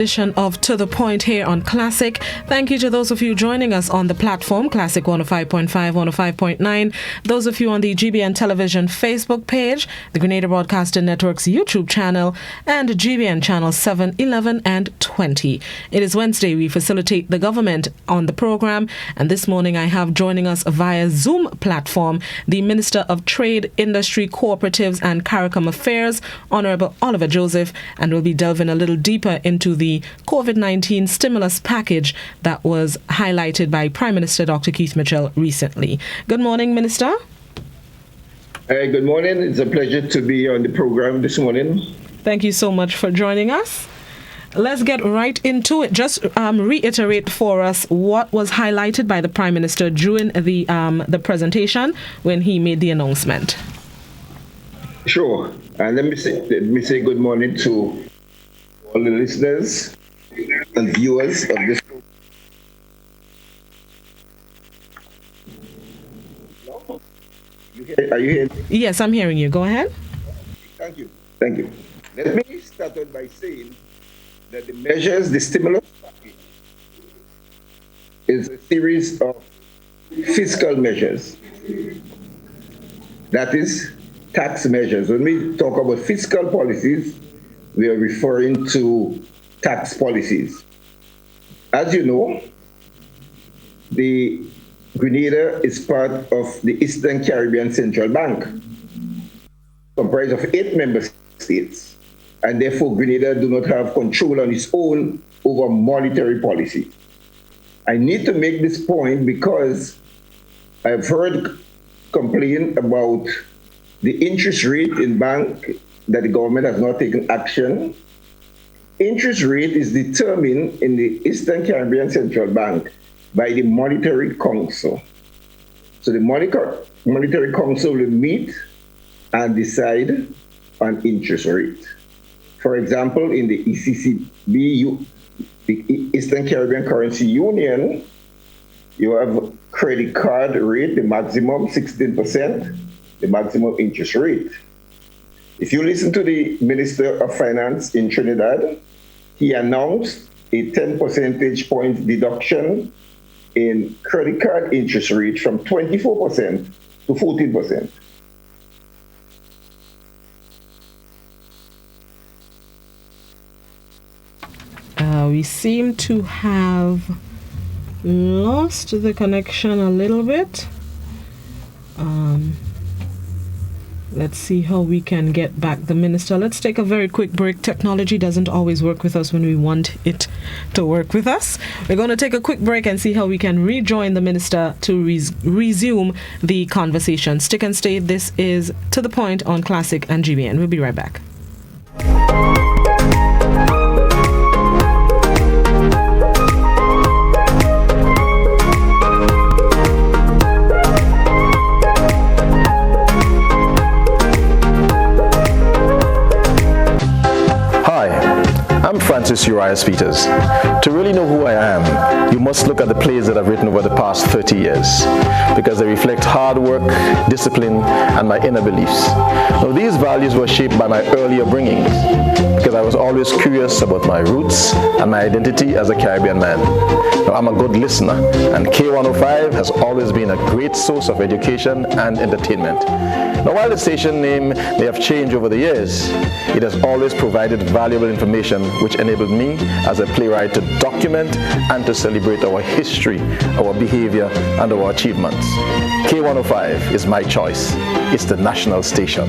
Edition of To The Point here on Classic. Thank you to those of you joining us on the platform, Classic 105.5, 105.9. Those of you on the GBN Television Facebook page, the Grenada Broadcasting Network's YouTube channel, and GBN Channel 7, 11, and 20. It is Wednesday. We facilitate the government on the program, and this morning I have joining us via Zoom platform the Minister of Trade, Industry, Cooperatives, and CARICOM Affairs, Honorable Oliver Joseph, and we'll be delving a little deeper into the COVID-19 stimulus package that was highlighted by Prime Minister Dr. Keith Mitchell recently. Good morning, Minister. Good morning. It's a pleasure to be on the program this morning. Thank you so much for joining us. Let's get right into it. Just reiterate for us what was highlighted by the Prime Minister during the presentation when he made the announcement. Sure. And let me say good morning to all the listeners and viewers of this program. Are you hearing me? Yes, I'm hearing you. Go ahead. Thank you. Let me start out by saying that the stimulus package, is a series of fiscal measures. That is, tax measures. When we talk about fiscal policies, we are referring to tax policies. As you know, the Grenada is part of the Eastern Caribbean Central Bank, comprised of 8 member states, and therefore Grenada do not have control on its own over monetary policy. I need to make this point because I've heard complaint about the interest rate in bank that the government has not taken action. Interest rate is determined in the Eastern Caribbean Central Bank by the Monetary Council. So the Monetary Council will meet and decide on interest rate. For example, in the ECCB, the Eastern Caribbean Currency Union, you have credit card rate, the maximum 16%, the maximum interest rate. If you listen to the Minister of Finance in Trinidad, he announced a 10 percentage point deduction in credit card interest rate from 24% to 14%. We seem to have lost the connection a little bit. Let's see how we can get back the minister. Let's take a very quick break. Technology doesn't always work with us when we want it to work with us. We're going to take a quick break and see how we can rejoin the minister to resume the conversation. Stick and stay. This is To The Point on Classic and GBN. We'll be right back. I'm Francis Urias Peters. To really know who I am, you must look at the plays that I've written over the past 30 years, because they reflect hard work, discipline, and my inner beliefs. Now, these values were shaped by my earlier bringings, because I was always curious about my roots and my identity as a Caribbean man. Now, I'm a good listener, and K105 has always been a great source of education and entertainment. Now, while the station name may have changed over the years, it has always provided valuable information which enabled me as a playwright to document and to celebrate our history, our behavior, and our achievements. K105 is my choice. It's the national station.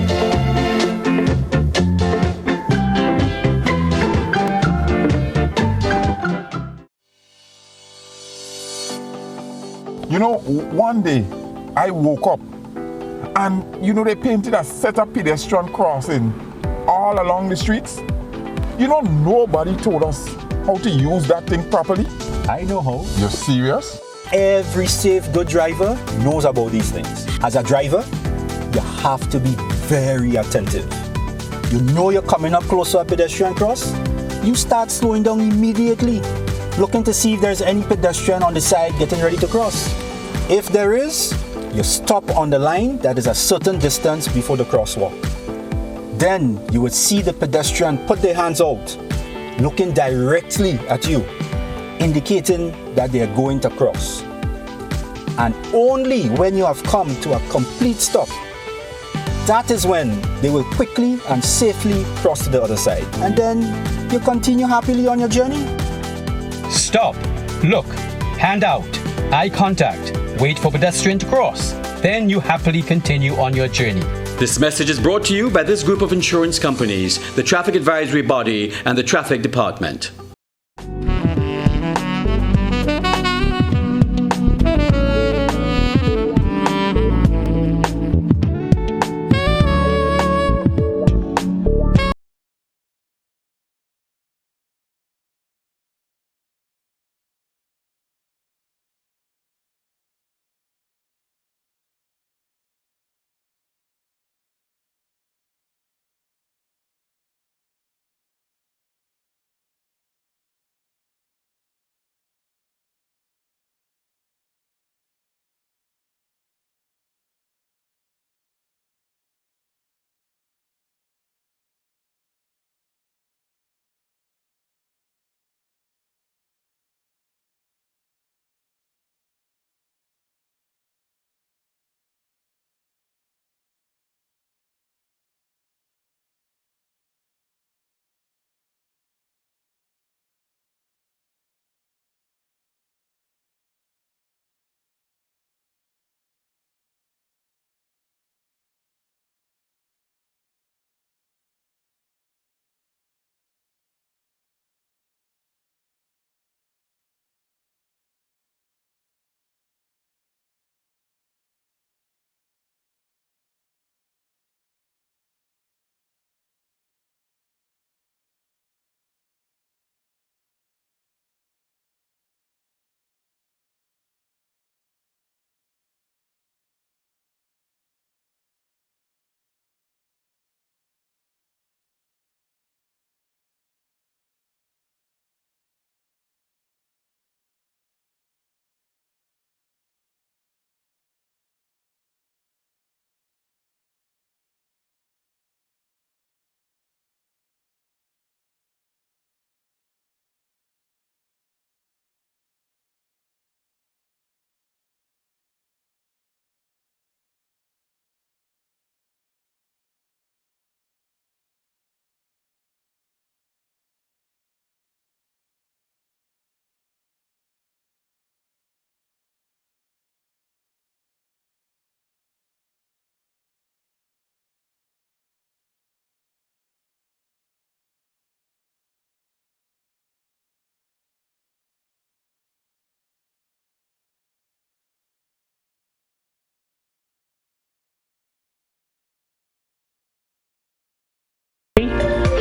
You know, one day I woke up and, they painted a set of pedestrian crossing all along the streets. Nobody told us how to use that thing properly. I know how. You're serious? Every safe, good driver knows about these things. As a driver, you have to be very attentive. You know you're coming up close to a pedestrian cross, you start slowing down immediately, looking to see if there's any pedestrian on the side getting ready to cross. If there is, you stop on the line that is a certain distance before the crosswalk. Then you would see the pedestrian put their hands out. looking directly at you, indicating that they are going to cross. And only when you have come to a complete stop, that is when they will quickly and safely cross to the other side. And then you continue happily on your journey. Stop, look, hand out, eye contact, wait for pedestrian to cross. Then you happily continue on your journey. This message is brought to you by this group of insurance companies, the Traffic Advisory Body, and the Traffic Department.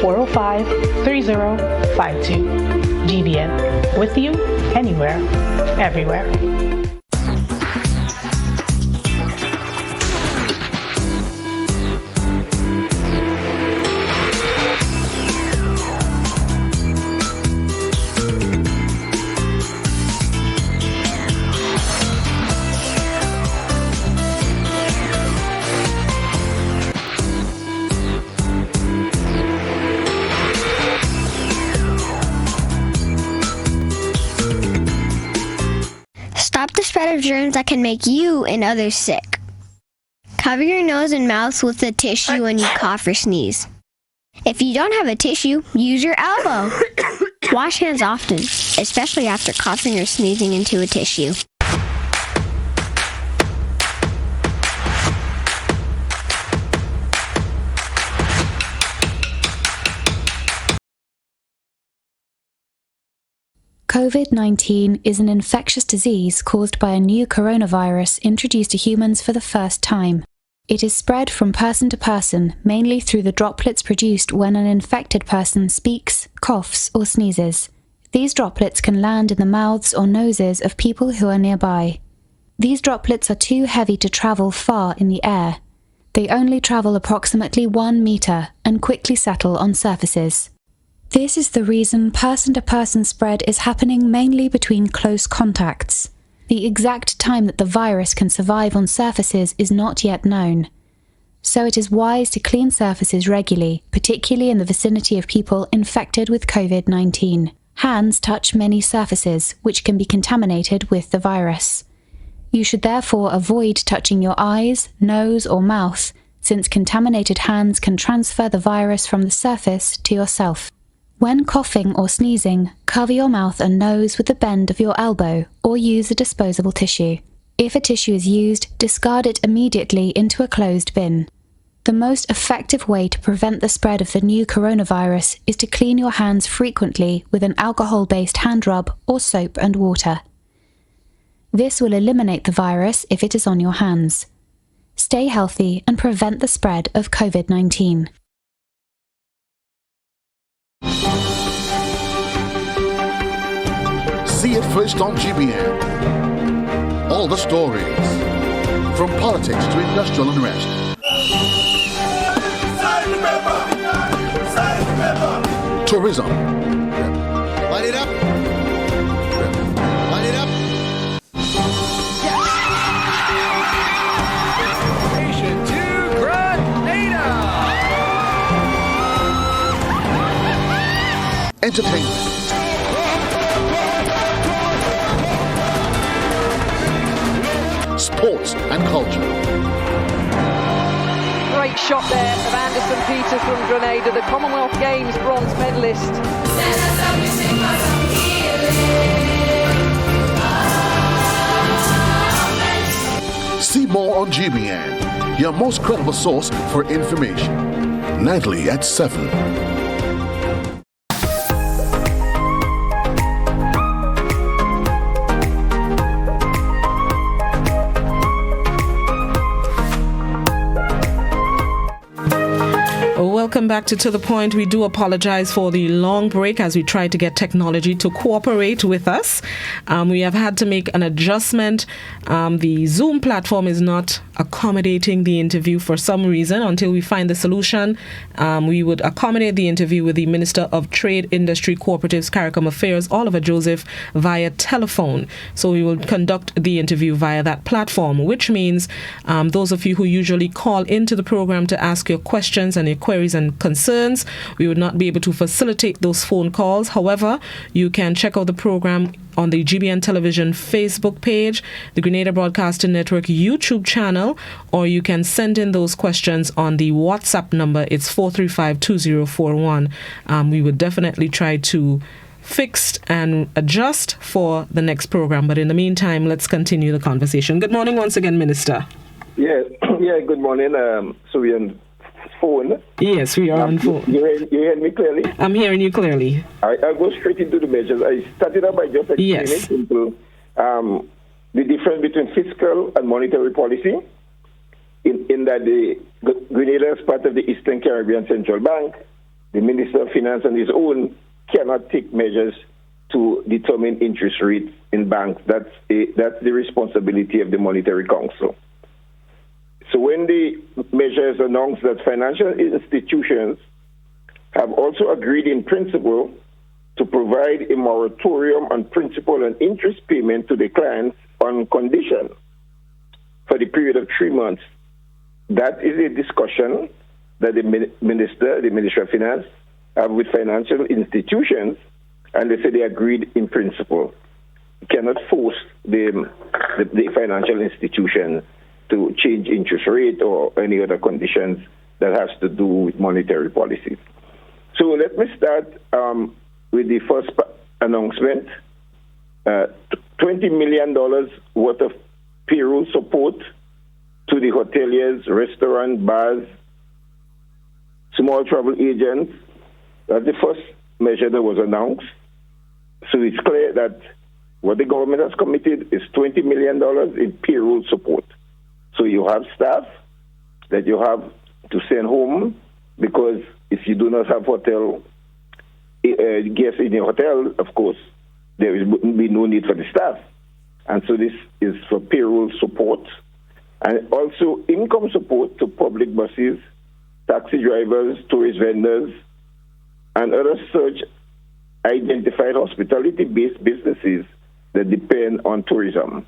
(405-3052). GBN, with you, anywhere, everywhere. Stop the spread of germs that can make you and others sick. Cover your nose and mouth with a tissue when you cough or sneeze. If you don't have a tissue, use your elbow. Wash hands often, especially after coughing or sneezing into a tissue. COVID-19 is an infectious disease caused by a new coronavirus introduced to humans for the first time. It is spread from person to person, mainly through the droplets produced when an infected person speaks, coughs, or sneezes. These droplets can land in the mouths or noses of people who are nearby. These droplets are too heavy to travel far in the air. They only travel approximately 1 meter and quickly settle on surfaces. This is the reason person-to-person spread is happening mainly between close contacts. The exact time that the virus can survive on surfaces is not yet known. So it is wise to clean surfaces regularly, particularly in the vicinity of people infected with COVID-19. Hands touch many surfaces, which can be contaminated with the virus. You should therefore avoid touching your eyes, nose, or mouth, since contaminated hands can transfer the virus from the surface to yourself. When coughing or sneezing, cover your mouth and nose with the bend of your elbow, or use a disposable tissue. If a tissue is used, discard it immediately into a closed bin. The most effective way to prevent the spread of the new coronavirus is to clean your hands frequently with an alcohol-based hand rub or soap and water. This will eliminate the virus if it is on your hands. Stay healthy and prevent the spread of COVID-19. See it first on GBN. All the stories, from politics to industrial unrest. Tourism. Light it up. Light it up. Station 2 Grenada. Entertainment. Sports and culture. Great shot there of Anderson Peters from Grenada, the Commonwealth Games bronze medalist. See more on GBN, your most credible source for information. Nightly at 7. Welcome back to The Point. We do apologize for the long break as we try to get technology to cooperate with us. We have had to make an adjustment. The Zoom platform is not accommodating the interview for some reason. Until we find the solution, we would accommodate the interview with the Minister of Trade, Industry, Cooperatives, CARICOM Affairs, Oliver Joseph, via telephone. So we will conduct the interview via that platform, which means those of you who usually call into the program to ask your questions and your queries and concerns, we would not be able to facilitate those phone calls. However, you can check out the program on the GBN Television Facebook page, the Grenada Broadcasting Network YouTube channel, or you can send in those questions on the WhatsApp number. It's 435-2041. We would definitely try to fix and adjust for the next program. But in the meantime, let's continue the conversation. Good morning once again, Minister. Yeah, good morning. So we're on phone. Yes, we are on phone. You hear me clearly? I'm hearing you clearly. I'll go straight into the measures. I started out by just explaining into the difference between fiscal and monetary policy, in that the Grenada is part of the Eastern Caribbean Central Bank. The Minister of Finance on his own cannot take measures to determine interest rates in banks. That's the responsibility of the Monetary Council. So when the measures announced that financial institutions have also agreed in principle to provide a moratorium on principal and interest payment to the clients on condition for the period of 3 months, that is a discussion that the Minister of Finance have with financial institutions, and they say they agreed in principle. You cannot force the financial institution to change interest rate or any other conditions that has to do with monetary policies. So let me start with the first announcement. $20 million worth of payroll support to the hoteliers, restaurant, bars, small travel agents. That's the first measure that was announced. So it's clear that what the government has committed is $20 million in payroll support. So you have staff that you have to send home, because if you do not have hotel guests in your hotel, of course, there would be no need for the staff. And so this is for payroll support, and also income support to public buses, taxi drivers, tourist vendors, and other such identified hospitality-based businesses that depend on tourism.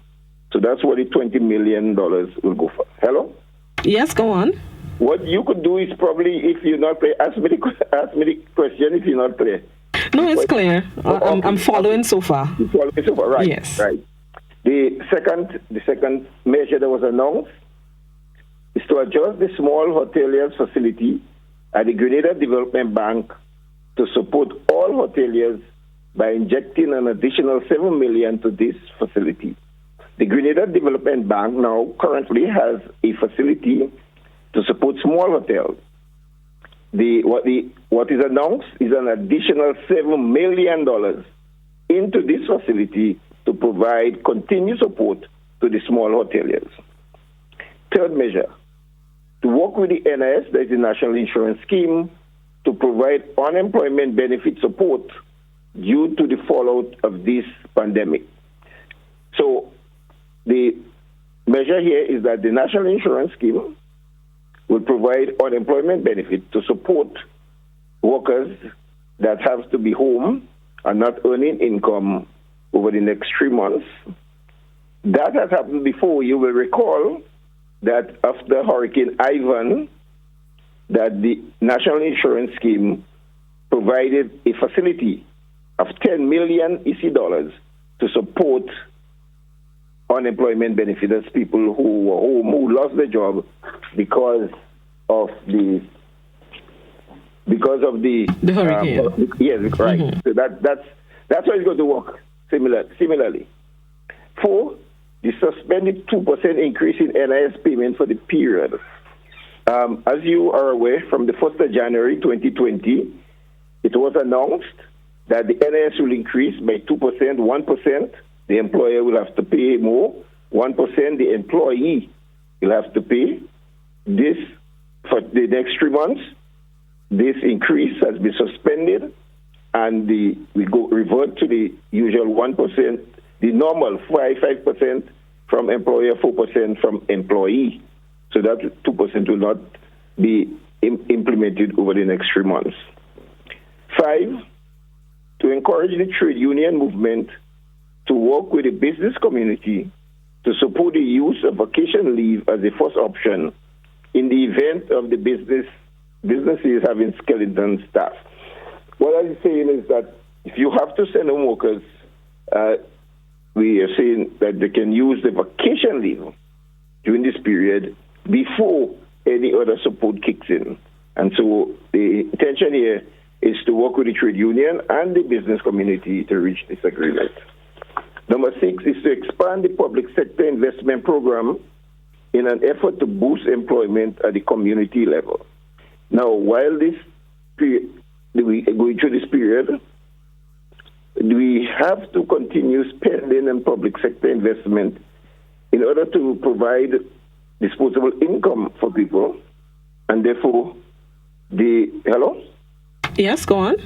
So that's what the $20 million will go for. Hello? Yes, go on. What you could do is probably, if you're not clear, ask me the question if you're not clear. No, it's clear. I'm following so far. You're following so far, right? Yes. Right. The second measure that was announced is to adjust the small hoteliers facility at the Grenada Development Bank to support all hoteliers by injecting an additional $7 million to this facility. The Grenada Development Bank now currently has a facility to support small hotels. What is announced is an additional $7 million into this facility to provide continued support to the small hoteliers. Third measure, to work with the NIS, that is the National Insurance Scheme, to provide unemployment benefit support due to the fallout of this pandemic. So the measure here is that the National Insurance Scheme will provide unemployment benefit to support workers that have to be home and not earning income over the next 3 months. That has happened before. You will recall that after Hurricane Ivan, that the National Insurance Scheme provided a facility of 10 million EC dollars to support unemployment benefits, people who were home, who lost their job because of the hurricane. Yes, right. Mm-hmm. So that's how it's going to work. Similarly, 4, the suspended 2% increase in NIS payment for the period. As you are aware, from the 1st of January 2020, it was announced that the NIS will increase by 2%, 1%. The employer will have to pay more. 1% the employee will have to pay. This, for the next 3 months, this increase has been suspended, and we revert to the usual 1%, the normal 5% from employer, 4% from employee. So that 2% will not be implemented over the next 3 months. 5, to encourage the trade union movement to work with the business community to support the use of vacation leave as a first option in the event of the businesses having skeleton staff. What I'm saying is that if you have to send home workers, we are saying that they can use the vacation leave during this period before any other support kicks in. And so the intention here is to work with the trade union and the business community to reach this agreement. Number 6 is to expand the public sector investment program in an effort to boost employment at the community level. Now, while we're going through this period, we have to continue spending on public sector investment in order to provide disposable income for people, and therefore hello? Yes, go on.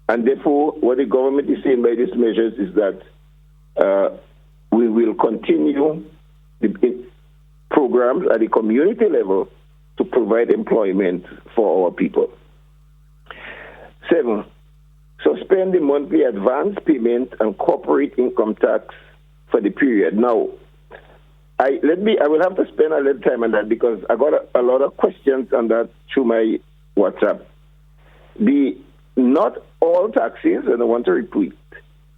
And therefore, what the government is saying by these measures is that we will continue the programs at the community level to provide employment for our people. 7, suspend the monthly advance payment and corporate income tax for the period. Now, I will have to spend a little time on that because I got a lot of questions on that through my WhatsApp. Not all taxes, and I want to repeat,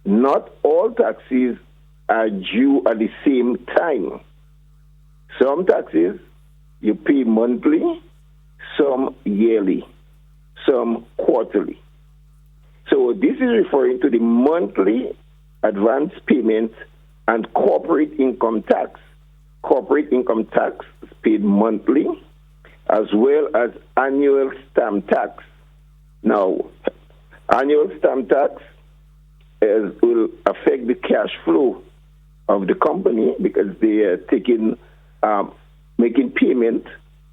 not all taxes are due at the same time. Some taxes you pay monthly, some yearly, some quarterly. So this is referring to the monthly advance payment and corporate income tax. Corporate income tax is paid monthly, as well as annual stamp tax. Now, annual stamp tax will affect the cash flow of the company because they are making payment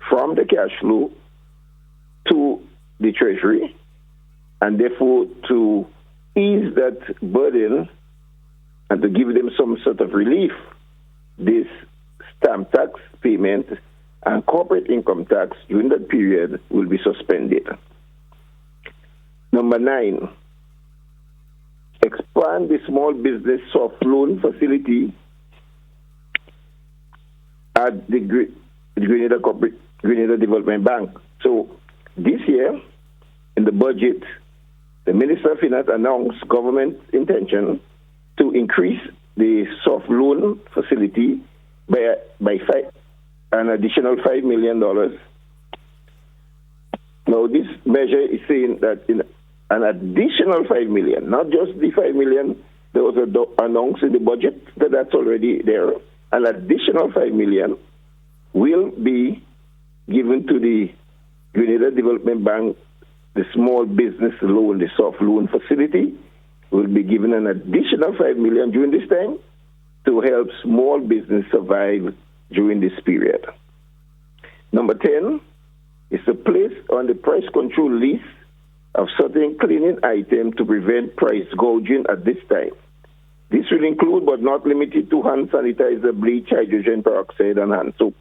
from the cash flow to the Treasury, and therefore to ease that burden and to give them some sort of relief, this stamp tax payment and corporate income tax during that period will be suspended. Number 9, expand the small business soft loan facility at the Grenada Grenada Development Bank. So this year, in the budget, the Minister of Finance announced government's intention to increase the soft loan facility by an additional $5 million. Now, this measure is saying that in an additional $5 million, not just the $5 million that was announced in the budget, that's already there. An additional $5 million will be given to the Grenada Development Bank, the small business loan, the soft loan facility, will be given an additional $5 million during this time to help small business survive during this period. Number 10 is to place on the price control list of certain cleaning items to prevent price gouging at this time. This will include, but not limited to, hand sanitizer, bleach, hydrogen peroxide, and hand soap.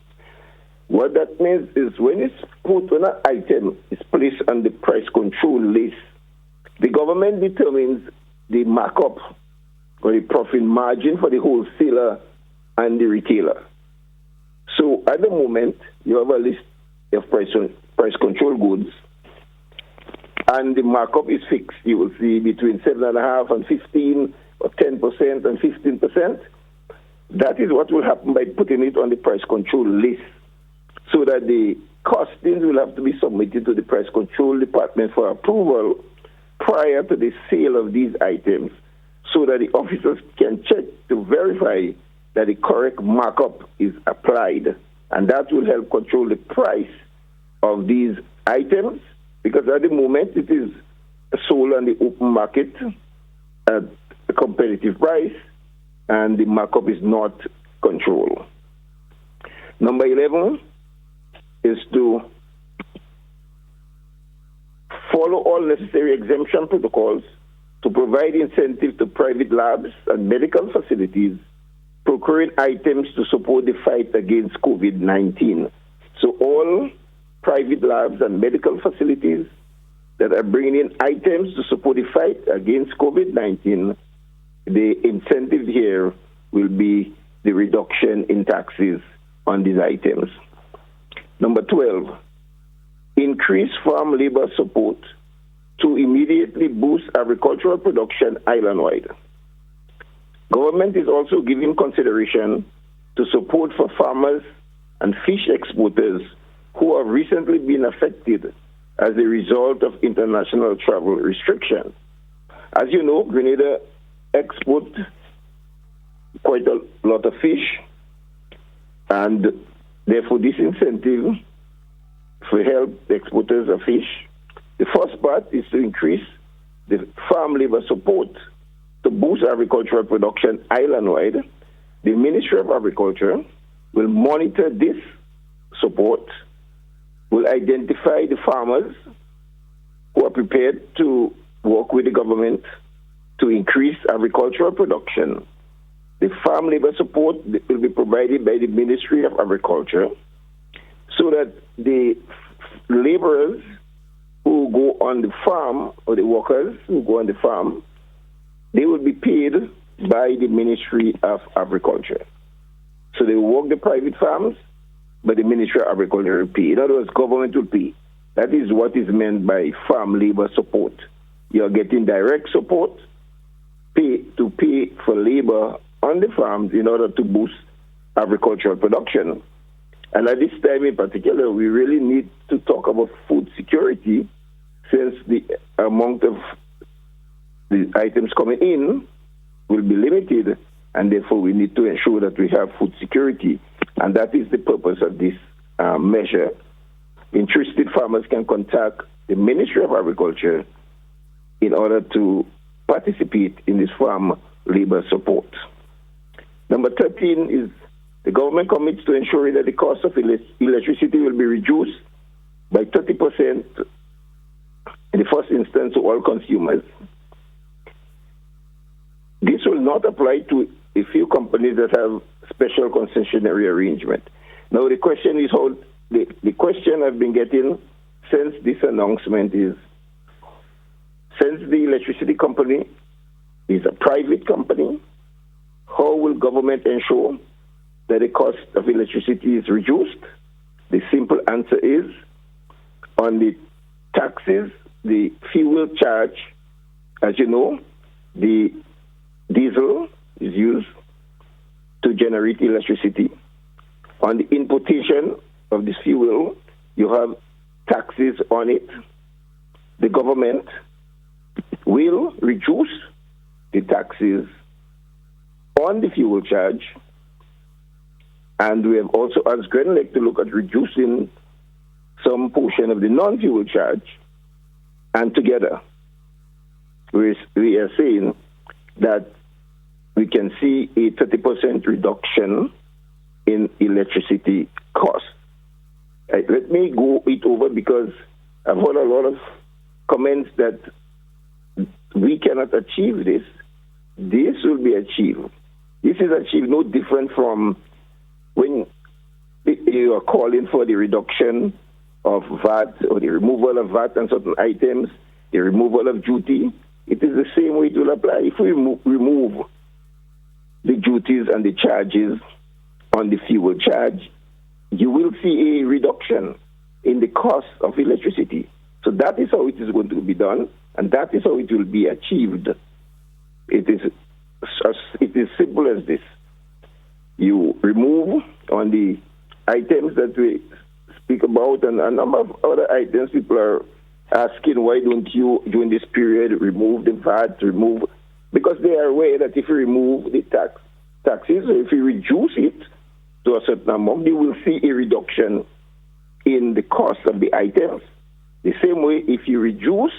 What that means is when it's put on an item, is placed on the price control list, the government determines the markup or the profit margin for the wholesaler and the retailer. So at the moment, you have a list of price control goods, and the markup is fixed. You will see between 7.5% and 15%, or 10% and 15%. That is what will happen by putting it on the price control list, so that the costings will have to be submitted to the price control department for approval prior to the sale of these items, so that the officers can check to verify that the correct markup is applied. And that will help control the price of these items, because at the moment it is sold on the open market at a competitive price, and the markup is not controlled. Number 11 is to follow all necessary exemption protocols to provide incentive to private labs and medical facilities procuring items to support the fight against COVID-19. So all private labs and medical facilities that are bringing in items to support the fight against COVID-19, the incentive here will be the reduction in taxes on these items. Number 12, increase farm labor support to immediately boost agricultural production island-wide. Government is also giving consideration to support for farmers and fish exporters who have recently been affected as a result of international travel restrictions. As you know, Grenada exports quite a lot of fish, and therefore this incentive for help the exporters of fish. The first part is to increase the farm labor support to boost agricultural production island-wide. The Ministry of Agriculture will monitor this support, will identify the farmers who are prepared to work with the government to increase agricultural production. The farm labor support will be provided by the Ministry of Agriculture, so that the laborers who go on the farm, or the workers who go on the farm, they will be paid by the Ministry of Agriculture. So they will work the private farms, but the Ministry of Agriculture will pay. In other words, government will pay. That is what is meant by farm labor support. You are getting direct support to pay for labor on the farms in order to boost agricultural production. And at this time in particular, we really need to talk about food security, since the amount of the items coming in will be limited, and therefore we need to ensure that we have food security. And that is the purpose of this measure. Interested farmers can contact the Ministry of Agriculture in order to participate in this farm labor support. Number 13 is the government commits to ensuring that the cost of electricity will be reduced by 30% in the first instance to all consumers. This will not apply to a few companies that have special concessionary arrangement. Now the question is how the question I've been getting since this announcement is, since the electricity company is a private company, how will government ensure that the cost of electricity is reduced The simple answer is, on the taxes, the fuel charge, as you know, the diesel is used to generate electricity. On the importation of this fuel, you have taxes on it. The government will reduce the taxes on the fuel charge, and we have also asked Grenelec to look at reducing some portion of the non-fuel charge, and together we are saying that we can see a 30% reduction in electricity costs. Let me go it over because I've heard a lot of comments that we cannot achieve this. This will be achieved. This is achieved no different from when you are calling for the reduction of VAT or the removal of VAT on certain items, the removal of duty. It is the same way it will apply. If we remove the duties and the charges on the fuel charge, you will see a reduction in the cost of electricity. So that is how it is going to be done, and that is how it will be achieved. It is simple as this. You remove on the items that we speak about, and a number of other items people are asking, why don't you, during this period, remove the VAT, because they are aware that if you remove the taxes, or if you reduce it to a certain amount, you will see a reduction in the cost of the items. The same way, if you reduce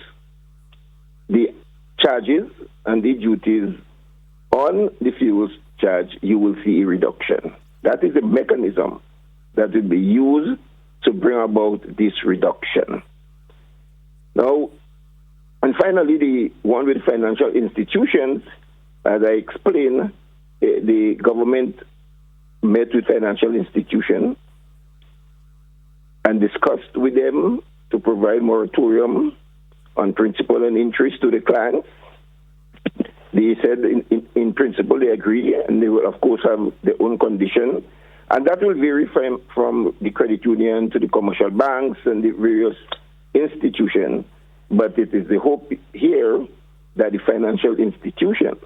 the charges and the duties on the fuel charge, you will see a reduction. That is a mechanism that will be used to bring about this reduction. Now, and finally, the one with financial institutions, as I explained, the government met with financial institutions and discussed with them to provide moratorium on principal and interest to the clients. They said in principle they agree, and they will of course have their own conditions, and that will vary from the credit union to the commercial banks and the various institutions. But it is the hope here that the financial institution,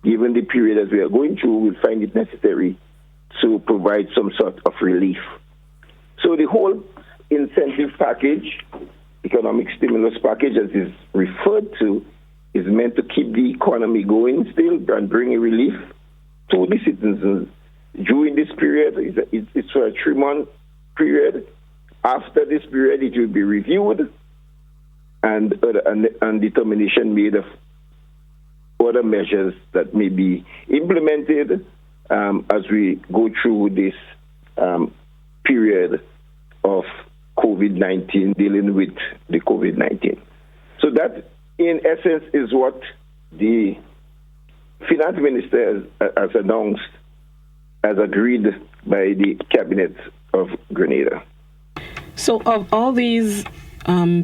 given the period as we are going through, will find it necessary to provide some sort of relief. So the whole incentive package, economic stimulus package, as is referred to, is meant to keep the economy going still and bring a relief to the citizens during this period. It's for a 3-month period. After this period, it will be reviewed and determination made of other measures that may be implemented as we go through this period of COVID-19, dealing with the COVID-19. So that, in essence, is what the finance minister has announced, as agreed by the cabinet of Grenada. So of all these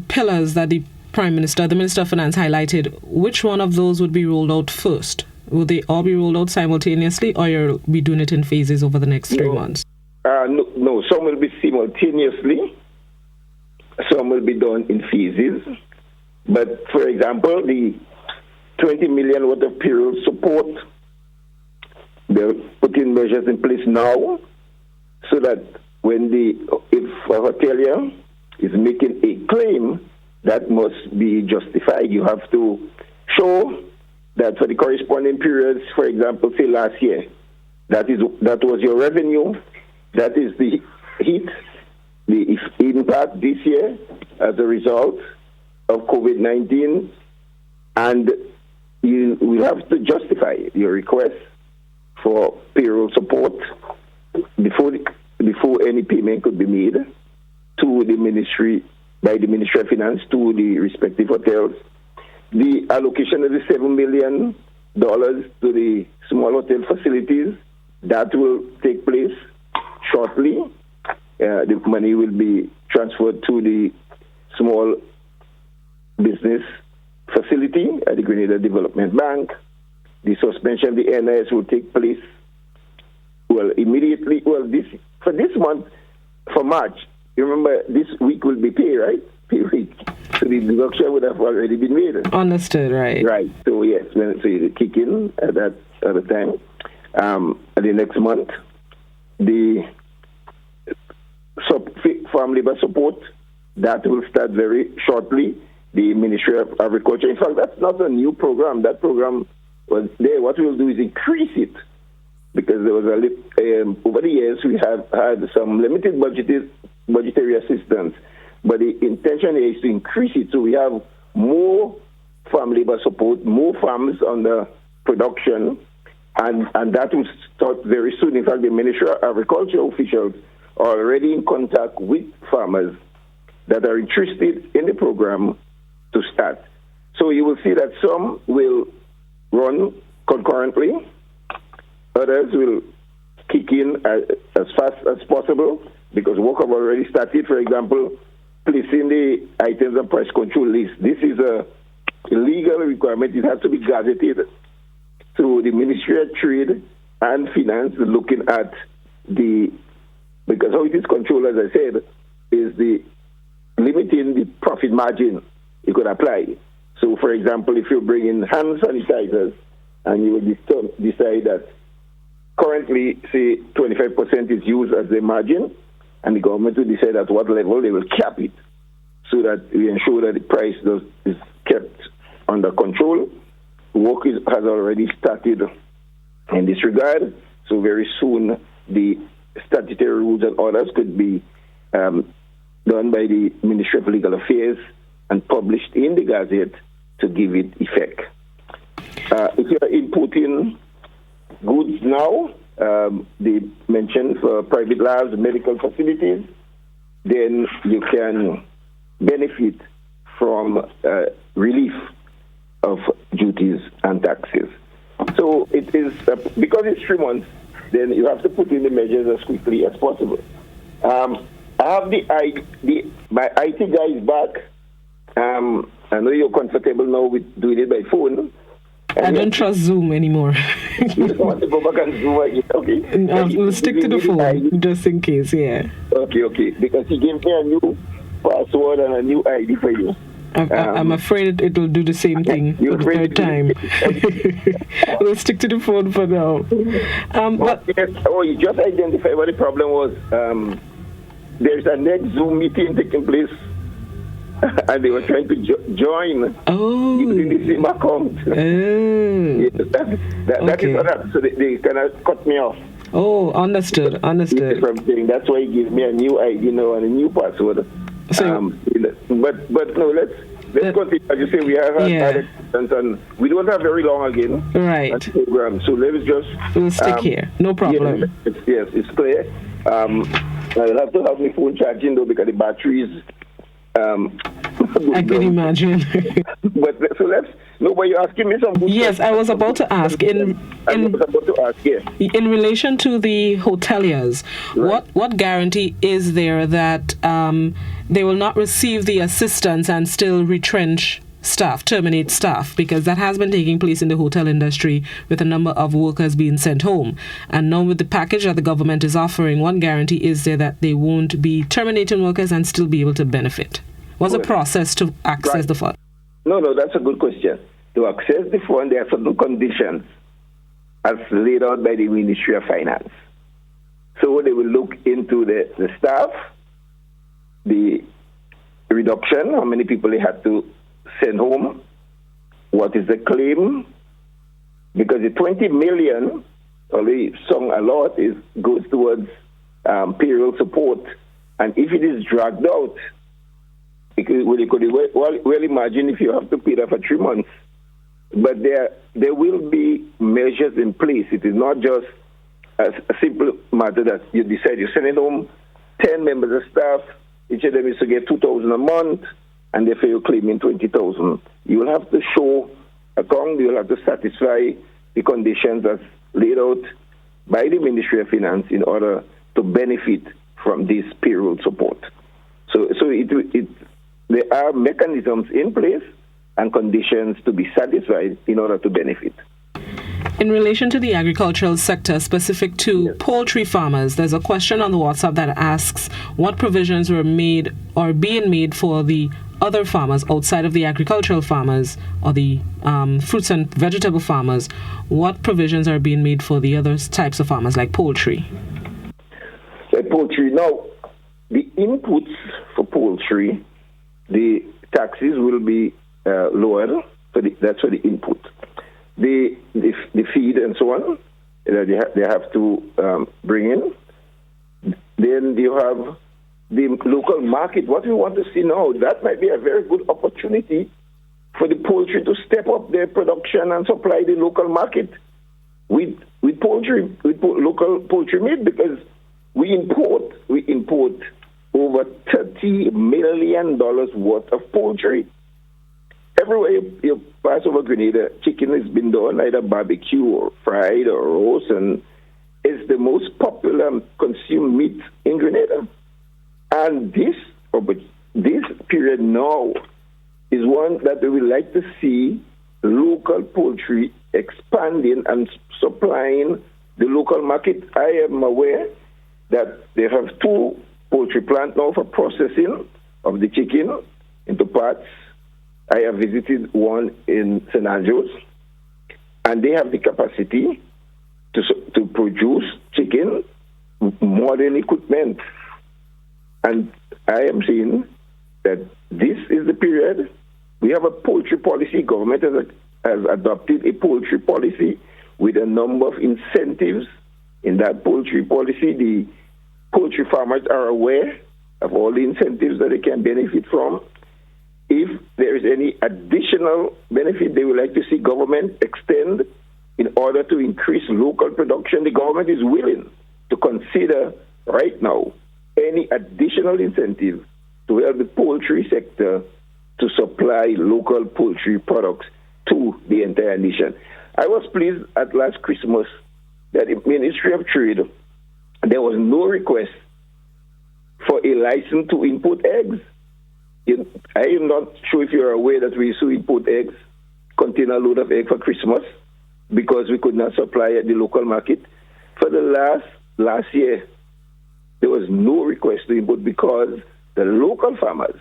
pillars that the Prime Minister, the Minister of Finance highlighted, which one of those would be rolled out first? Will they all be rolled out simultaneously, or you'll be doing it in phases over the next 3 months? No, some will be simultaneously. Some will be done in phases. But, for example, the 20 million worth of payroll support, they're putting measures in place now so that if a hotelier is making a claim, that must be justified. You have to show that for the corresponding periods, for example, say last year, that was your revenue, that is the hit, the impact this year as a result of COVID-19, and you will have to justify your request for payroll support before any payment could be made to the ministry, by the Ministry of Finance, to the respective hotels. The allocation of the $7 million to the small hotel facilities, that will take place shortly. The money will be transferred to the small business facility at the Grenada Development Bank. The suspension of the NIS will take place immediately. For this month, for March, you remember this week will be pay, right? Pay week. So the deduction would have already been made. Understood, right? Right. So yes, so you kick in at the time. At the next month, the farm labor support that will start very shortly. The Ministry of Agriculture. In fact, that's not a new program. That program was there. What we'll do is increase it, because there was over the years we have had some limited budgetary assistance, but the intention is to increase it, so we have more farm labor support, more farms under production, and that will start very soon. In fact, the Ministry of Agriculture officials are already in contact with farmers that are interested in the program to start. So you will see that some will run concurrently, others will kick in as fast as possible, because work have already started. For example, placing the items on price control list. This is a legal requirement. It has to be gazetted through the Ministry of Trade and Finance, looking at because how it is controlled, as I said, is the limiting the profit margin you could apply. So, for example, if you bring in hand sanitizers and you will decide that currently, say, 25% is used as the margin, and the government will decide at what level they will cap it, so that we ensure that the price is kept under control. Work has already started in this regard, so very soon the statutory rules and orders could be done by the Ministry of Legal Affairs and published in the Gazette to give it effect. If you are importing goods now, they mentioned for private labs, medical facilities, then you can benefit from relief of duties and taxes. So it is, because it's 3 months, then you have to put in the measures as quickly as possible. I have my IT guy is back. I know you're comfortable now with doing it by phone. I don't trust Zoom anymore. You don't want to go back and Zoom again, okay? We'll stick to the phone, just in case, yeah. Okay. Because he gave me a new password and a new ID for you. I'm afraid it will do the same thing for the third time. We'll stick to the phone for now. You just identified what the problem was. There's a next Zoom meeting taking place, and they were trying to join using the same account. That is what happened. So they kind of cut me off. Oh, understood. That's why he gave me a new ID now and a new password. So, but no, let's continue. As you say, we have had and we don't have very long again. Right. Program. So we'll stick here. No problem. It's clear. I'll have to have my phone charging though, because the batteries. I can imagine. But you're asking me some good questions. I was about to ask. In relation to the hoteliers, right, what guarantee is there that they will not receive the assistance and still retrench staff, terminate staff? Because that has been taking place in the hotel industry, with a number of workers being sent home. And now with the package that the government is offering, what guarantee is there that they won't be terminating workers and still be able to benefit? What's the process to access the fund? No, that's a good question. To access the fund, there are certain conditions as laid out by the Ministry of Finance. So they will look into the staff, the reduction, how many people they had to send home, what is the claim, because the 20 million, already sung a lot, goes towards payroll support, and if it is dragged out, you could imagine if you have to pay that for 3 months. But there will be measures in place. It is not just a simple matter that you decide you're sending home 10 members of staff, each of them is to get $2,000 a month, and therefore you're claiming $20,000. You will have to show account, you will have to satisfy the conditions as laid out by the Ministry of Finance in order to benefit from this payroll support. So there are mechanisms in place and conditions to be satisfied in order to benefit. In relation to the agricultural sector specific to poultry farmers, there's a question on the WhatsApp that asks what provisions were made or being made for the other farmers outside of the agricultural farmers or the fruits and vegetable farmers. What provisions are being made for the other types of farmers like poultry? Poultry. Now, the inputs for poultry, the taxes will be lowered. That's for the input. The feed and so on, they have to bring in. Then you have the local market. What we want to see now, that might be a very good opportunity for the poultry to step up their production and supply the local market with local poultry meat, because we import over $30 million worth of poultry. Everywhere you pass over Grenada, chicken has been done either barbecue or fried or roast, and it's the most popular consumed meat in Grenada. And this period now is one that we would like to see local poultry expanding and supplying the local market. I am aware that they have 2 poultry plants now for processing of the chicken into parts. I have visited one in St. Andrews, and they have the capacity to produce chicken with modern equipment. And I am saying that this is the period. We have a poultry policy. Government has adopted a poultry policy with a number of incentives. In that poultry policy, the poultry farmers are aware of all the incentives that they can benefit from. If there is any additional benefit they would like to see government extend in order to increase local production, the government is willing to consider right now any additional incentive to help the poultry sector to supply local poultry products to the entire nation. I was pleased at last Christmas that the Ministry of Trade, there was no request for a license to import eggs. I am not sure if you're aware that we used to import eggs, container load of eggs for Christmas, because we could not supply at the local market. For the last year, there was no request to import because the local farmers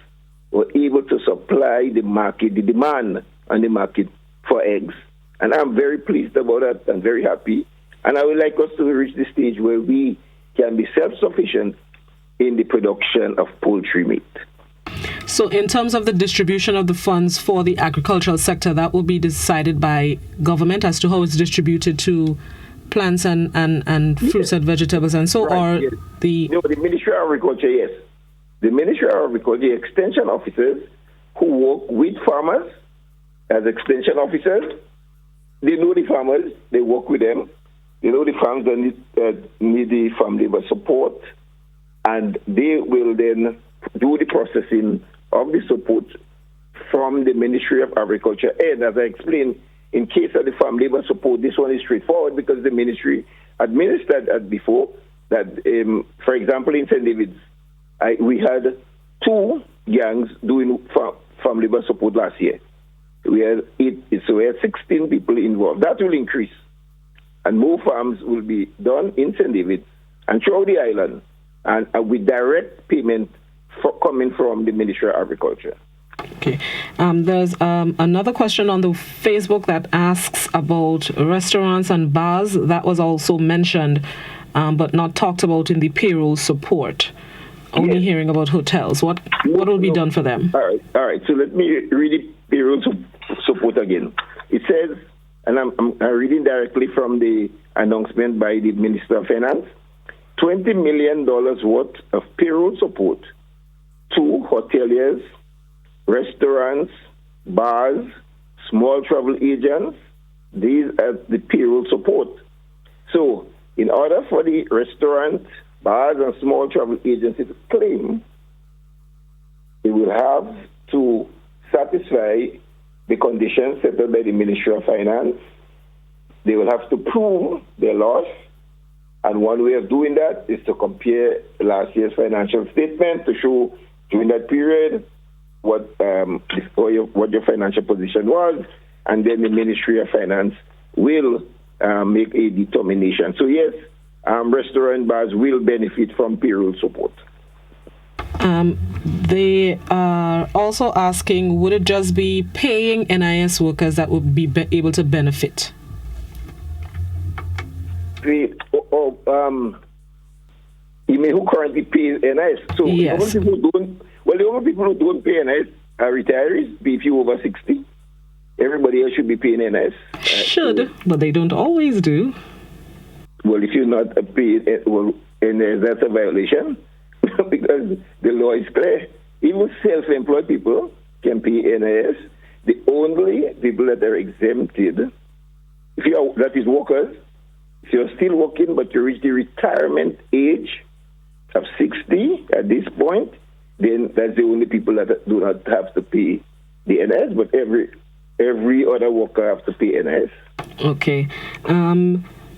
were able to supply the market, the demand on the market for eggs. And I'm very pleased about that. I'm very happy. And I would like us to reach the stage where we can be self-sufficient in the production of poultry meat. So in terms of the distribution of the funds for the agricultural sector, that will be decided by government as to how it's distributed to plants and fruits and vegetables and so, right, or yes. The Ministry of Agriculture, yes. The Ministry of Agriculture, extension officers who work with farmers as extension officers, they know the farmers, they work with them, they know the farms that need the farm labor support, and they will then do the processing of the support from the Ministry of Agriculture. And as I explained, in case of the farm labor support, this one is straightforward because the ministry administered as before. That, for example, in St. David's, we had 2 gangs doing farm labor support last year. We had 16 people involved. That will increase, and more farms will be done in St. David's and throughout the island, and with direct payment coming from the Ministry of Agriculture. Okay. There's another question on the Facebook that asks about restaurants and bars. That was also mentioned, but not talked about in the payroll support. Only hearing about hotels. What will be done for them? All right. So let me read the payroll support again. It says, and I'm reading directly from the announcement by the Minister of Finance, $20 million worth of payroll support to hoteliers, restaurants, bars, small travel agents. These are the payroll support. So in order for the restaurant, bars, and small travel agencies to claim, they will have to satisfy the conditions set up by the Ministry of Finance. They will have to prove their loss. And one way of doing that is to compare last year's financial statement to show during that period what your financial position was, and then the Ministry of Finance will make a determination. So yes, restaurant bars will benefit from payroll support. They are also asking, would it just be paying NIS workers that would be able to benefit? You mean who currently pays NIS? So yes. The only people who don't pay NIS are retirees, if you're over 60. Everybody else should be paying NIS. But they don't always do. Well, if you're not paying NIS, that's a violation because the law is clear. Even self-employed people can pay NIS. The only people that are exempted, that is workers, if you're still working but you reach the retirement age of 60 at this point, then that's the only people that do not have to pay the NIS, but every other worker has to pay NIS. Okay.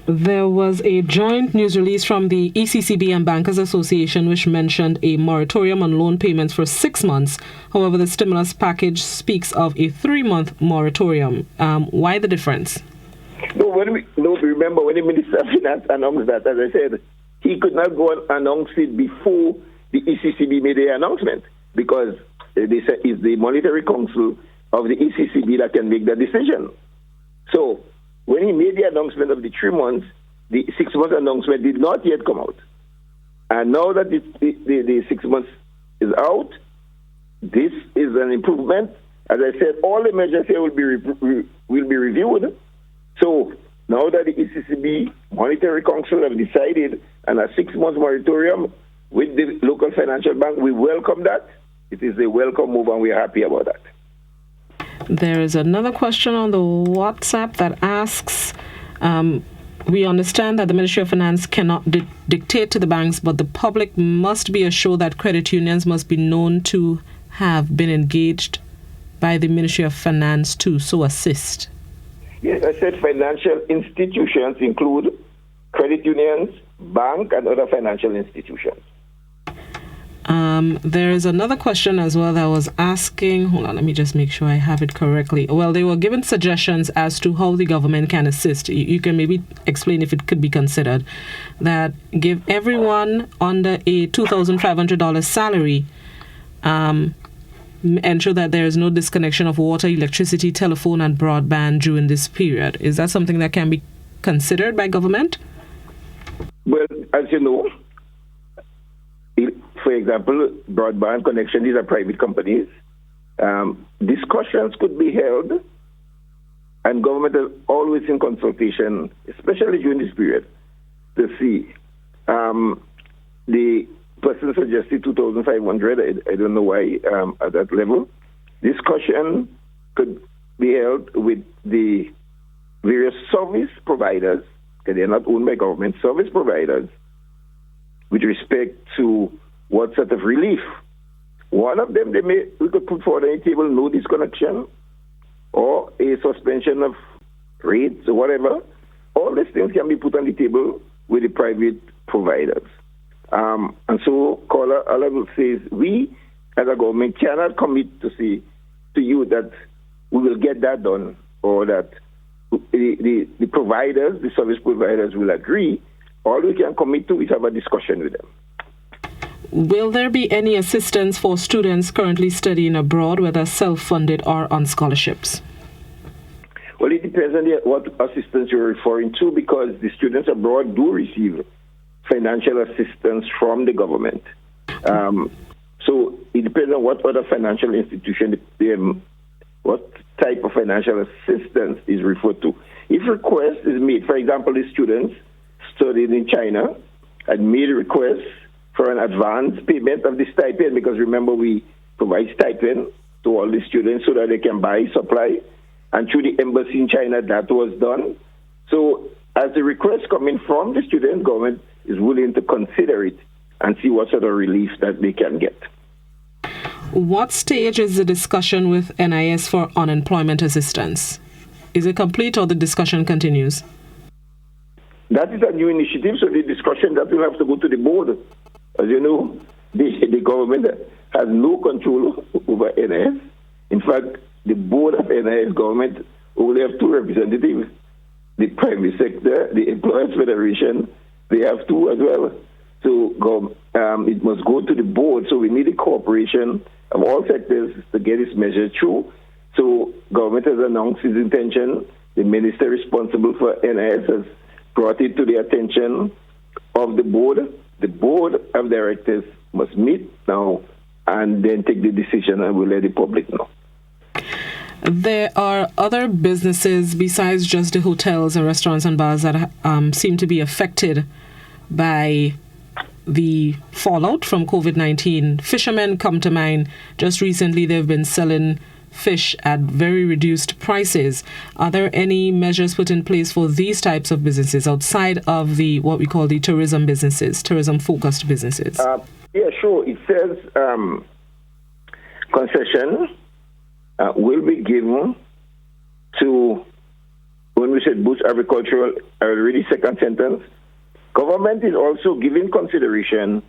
There was a joint news release from the ECCB and Bankers Association which mentioned a moratorium on loan payments for 6 months. However, the stimulus package speaks of a 3-month moratorium. Why the difference? Remember when the Minister of Finance announced that, as I said, he could not go and announce it before the ECCB made the announcement because they said it's the Monetary Council of the ECCB that can make that decision. So when he made the announcement of the 3 months, the 6 months announcement did not yet come out. And now that the 6 months is out, this is an improvement. As I said, all the measures here will be reviewed. So now that the ECCB Monetary Council have decided on a 6 month moratorium with the local financial bank, we welcome that. It is a welcome move and we are happy about that. There is another question on the WhatsApp that asks, we understand that the Ministry of Finance cannot dictate to the banks, but the public must be assured that credit unions must be known to have been engaged by the Ministry of Finance to so assist. Yes, I said financial institutions include credit unions, bank, and other financial institutions. There is another question as well that was asking, hold on, let me just make sure I have it correctly. Well, they were given suggestions as to how the government can assist. You can maybe explain if it could be considered that give everyone under a $2,500 salary, ensure that there is no disconnection of water, electricity, telephone, and broadband during this period. Is that something that can be considered by government? Well, as you know, for example, broadband connection, these are private companies. Discussions could be held, and government is always in consultation, especially during this period, to see. The person suggested 2,500. I don't know why at that level. Discussion could be held with the various service providers, because they're not owned by government, service providers, with respect to what sort of relief. One of them, we could put forward on the table no disconnection or a suspension of rates or whatever. All these things can be put on the table with the private providers. And so, caller, all I will say is we, as a government, cannot commit to you that we will get that done or that the providers, the service providers will agree. All we can commit to is have a discussion with them. Will there be any assistance for students currently studying abroad, whether self-funded or on scholarships? Well, it depends on what assistance you're referring to, because the students abroad do receive financial assistance from the government. So it depends on what other financial institution, what type of financial assistance is referred to. If request is made, for example, the students studied in China and made requests for an advance payment of the stipend, because remember we provide stipend to all the students so that they can buy supply, and through the embassy in China that was done. So as the request coming from the student, government is willing to consider it and see what sort of relief that they can get. What stage is the discussion with NIS for unemployment assistance? Is it complete or the discussion continues? That is a new initiative, so the discussion that will have to go to the board. As you know, the government has no control over NIS. In fact, the board of NIS government only have 2 representatives. the private sector, the Employers Federation, they have to as well. So it must go to the board. So we need a cooperation of all sectors to get this measure through. So government has announced its intention. The minister responsible for NIS has brought it to the attention of the board. The board of directors must meet now and then take the decision, and we'll let the public know. There are other businesses besides just the hotels and restaurants and bars that seem to be affected by the fallout from COVID-19. Fishermen come to mind. Just recently, they've been selling fish at very reduced prices. Are there any measures put in place for these types of businesses outside of the what we call the tourism businesses, tourism-focused businesses? Yeah, sure. It says concession will be given to, when we said boost agricultural, I already second sentence, government is also giving consideration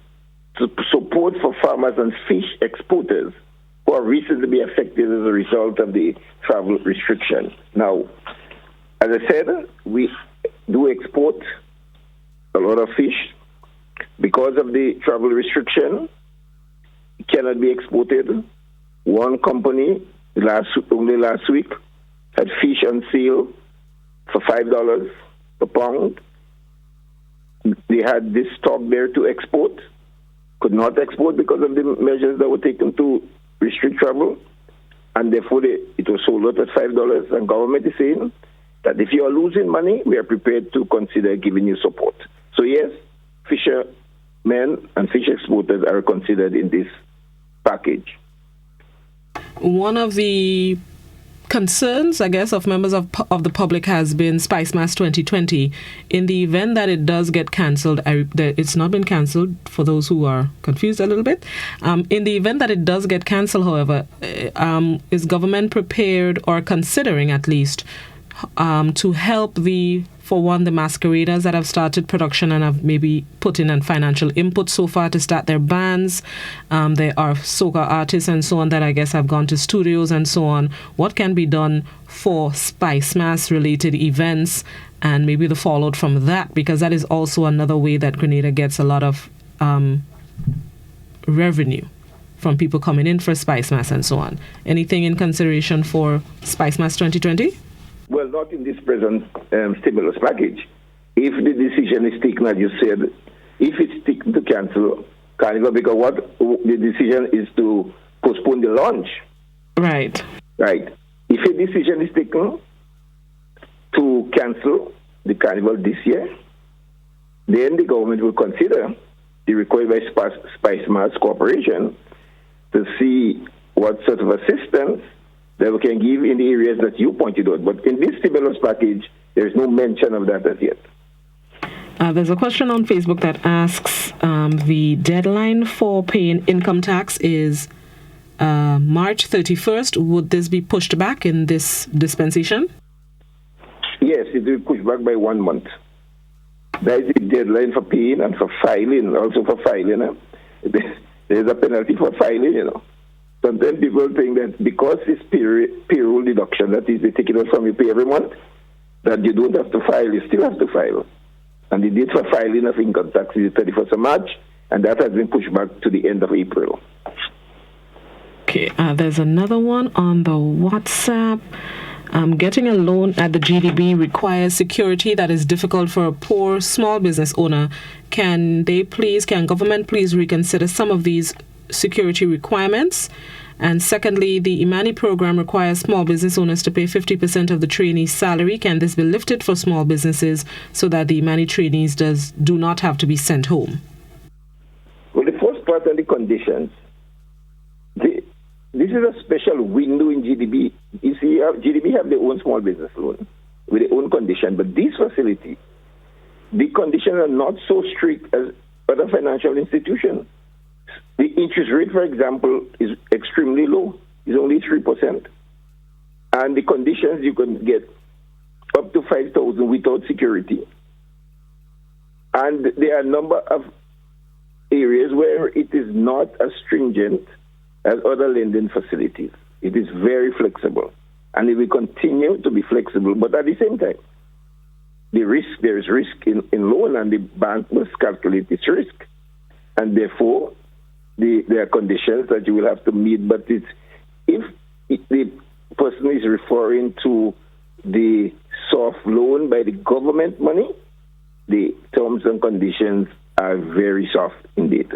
to support for farmers and fish exporters who are recently been affected as a result of the travel restriction. Now, as I said, we do export a lot of fish. Because of the travel restriction, it cannot be exported. One company only last week had fish on sale for $5 per pound. They had this stock there to export, could not export because of the measures that were taken to restrict travel, and therefore it was sold out at $5. And government is saying that if you are losing money, we are prepared to consider giving you support. So yes, fishermen and fish exporters are considered in this package. One of the concerns, I guess, of members of the public has been Spice Mass 2020. In the event that it does get cancelled, it's not been cancelled for those who are confused a little bit. In the event that it does get cancelled, however, is government prepared or considering at least to help the masqueraders that have started production and have maybe put in a financial input so far to start their bands? There are soca artists and so on that I guess have gone to studios and so on. What can be done for Spice Mass related events and maybe the fallout from that? Because that is also another way that Grenada gets a lot of revenue from people coming in for Spice Mass and so on. Anything in consideration for Spice Mass 2020? Well, not in this present stimulus package. If the decision is taken, as you said, if it's taken to cancel Carnival, because what the decision is to postpone the launch. Right. Right. If a decision is taken to cancel the Carnival this year, then the government will consider the request by Spice Mass Corporation to see what sort of assistance that we can give in the areas that you pointed out. But in this stimulus package, there is no mention of that as yet. There's a question on Facebook that asks, the deadline for paying income tax is March 31st. Would this be pushed back in this dispensation? Yes, it will push back by 1 month. That is the deadline for paying and for filing, also for filing. There's a penalty for filing, Sometimes people think that because it's payroll deduction, that is, they take it out from your pay every month, that you don't have to file, you still have to file. And the date for filing of income tax is the 31st of March, and that has been pushed back to the end of April. Okay, there's another one on the WhatsApp. Getting a loan at the GDB requires security that is difficult for a poor small business owner. Can government please reconsider some of these security requirements? And secondly, the Imani program requires small business owners to pay 50% of the trainee's salary. Can this be lifted for small businesses so that the Imani trainees do not have to be sent home? Well, the first part on the conditions, this is a special window in GDB. You see, GDB have their own small business loan with their own condition, but this facility, the conditions are not so strict as other financial institutions. The interest rate, for example, is extremely low. It's only 3%. And the conditions, you can get up to $5,000 without security. And there are a number of areas where it is not as stringent as other lending facilities. It is very flexible. And it will continue to be flexible. But at the same time, the risk, there is risk in loan, and the bank must calculate this risk. And therefore, there are conditions that you will have to meet. But if the person is referring to the soft loan by the government money, the terms and conditions are very soft indeed.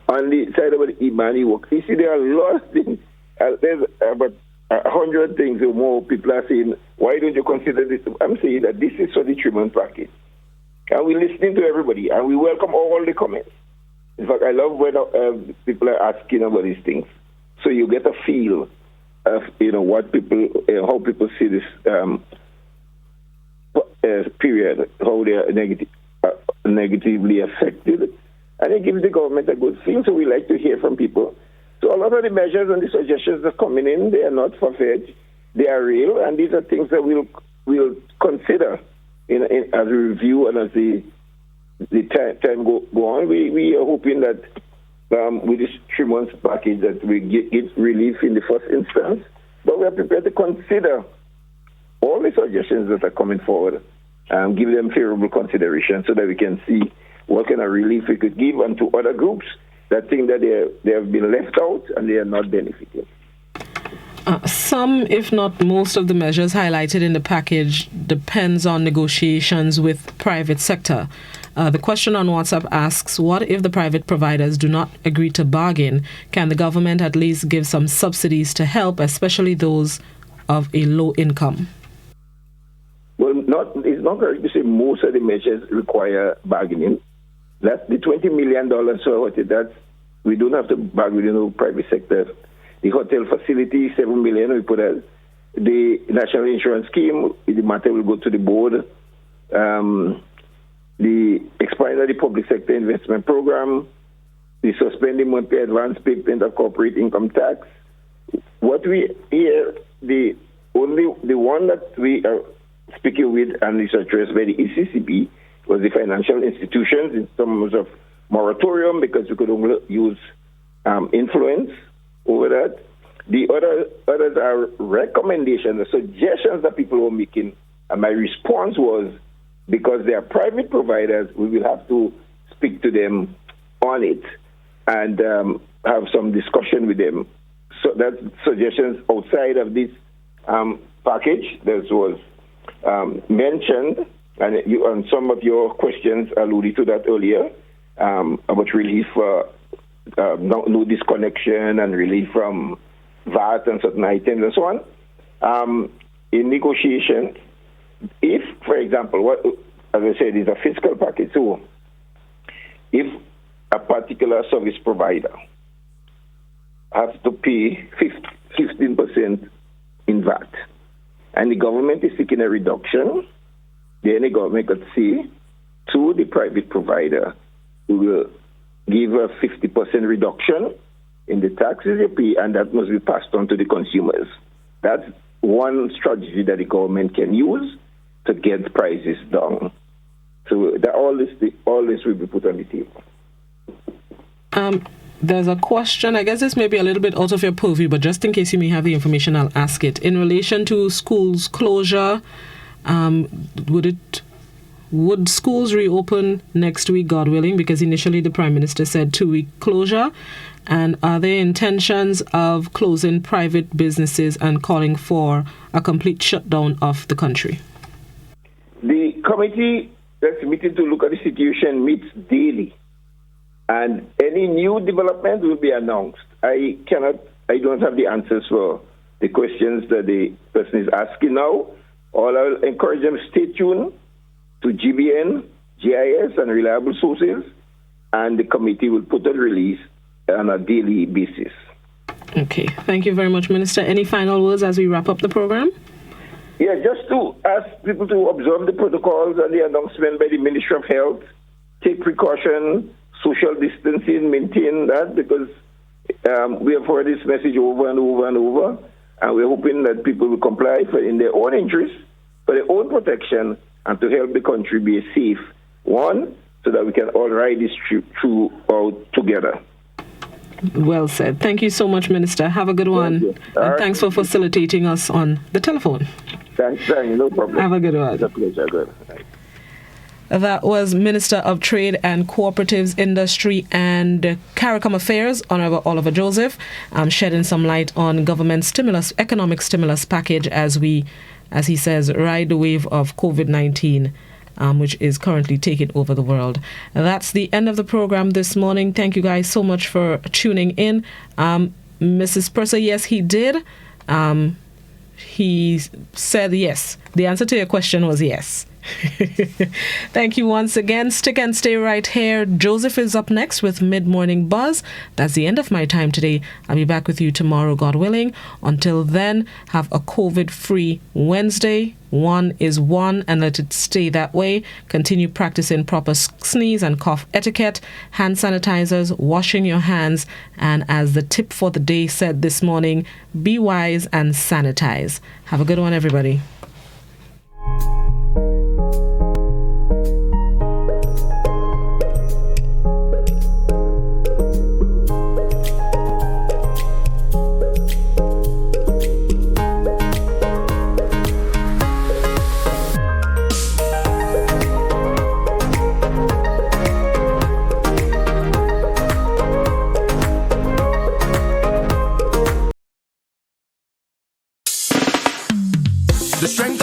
On the side of the e-money work, you see, there are a lot of things. There's about 100 things or more. People are saying, why don't you consider this? I'm saying that this is for the 3-month package. And we're listening to everybody, and we welcome all the comments. In fact, I love when people are asking about these things. So you get a feel of, what people, how people see this period, how they are negatively affected. And it gives the government a good feel, so we like to hear from people. So a lot of the measures and the suggestions that are coming in, they are not far-fetched. They are real, and these are things that we'll consider as we review and as the time go on. We are hoping that with this 3-month package that we get relief in the first instance, but we are prepared to consider all the suggestions that are coming forward and give them favorable consideration so that we can see what kind of relief we could give unto other groups that think that they have been left out and they are not benefiting. Some, if not most, of the measures highlighted in the package depends on negotiations with private sector. The question on WhatsApp asks, what if the private providers do not agree to bargain? Can the government at least give some subsidies to help, especially those of a low income? Well, it's not correct to say most of the measures require bargaining. That's the $20 million. So that we don't have to bargain with the private sector. The hotel facility, $7 million we put out. The national insurance scheme, the matter will go to the board. The expiring of the public sector investment program, the suspending monthly advance payment of corporate income tax. What we hear, the one that we are speaking with and is addressed by the ECCB was the financial institutions in terms of moratorium, because we could only use influence over that. The others are recommendations, the suggestions that people were making, and my response was, because they are private providers, we will have to speak to them on it and have some discussion with them. So that's suggestions outside of this package that was mentioned, and some of your questions alluded to that earlier about relief, no disconnection and relief from VAT and certain items and so on. In negotiation, if, for example, what, as I said, is a fiscal package, so if a particular service provider has to pay 15% in VAT, and the government is seeking a reduction, then the government could say to the private provider, we will give a 50% reduction in the taxes they pay, and that must be passed on to the consumers. That's one strategy that the government can use to get prices down. So that all this will be put on the table. There's a question, I guess this may be a little bit out of your purview, but just in case you may have the information, I'll ask it. In relation to schools closure, would schools reopen next week, God willing? Because initially the Prime Minister said 2-week closure. And are there intentions of closing private businesses and calling for a complete shutdown of the country? The committee that's meeting to look at the situation meets daily, and any new development will be announced. I don't have the answers for the questions that the person is asking now. All I'll encourage them to stay tuned to GBN, GIS, and reliable sources, and the committee will put a release on a daily basis. Okay. Thank you very much, Minister. Any final words as we wrap up the program? Yeah, just to ask people to observe the protocols and the announcement by the Ministry of Health, take precaution, social distancing, maintain that, because we have heard this message over and over and over, and we're hoping that people will comply in their own interest, for their own protection, and to help the country be a safe one, so that we can all ride this through together. Well said. Thank you so much, Minister. Have a good one. And thanks for facilitating us on the telephone. Thanks, no problem. Have a good one. It's a pleasure. Good. That was Minister of Trade and Cooperatives, Industry and CARICOM Affairs, Honorable Oliver Joseph, shedding some light on government stimulus, economic stimulus package as we, as he says, ride the wave of COVID-19. Which is currently taking over the world. That's the end of the program this morning. Thank you guys so much for tuning in. Mrs. Purser, yes, he did. He said yes. The answer to your question was yes. Thank you once again. Stick and stay right here. Joseph is up next with Mid-Morning Buzz. That's the end of my time today. I'll be back with you tomorrow, God willing. Until then, have a COVID-free Wednesday. One is one, and let it stay that way. Continue practicing proper sneeze and cough etiquette, hand sanitizers, washing your hands, and as the tip for the day said this morning, be wise and sanitize. Have a good one, everybody. The strength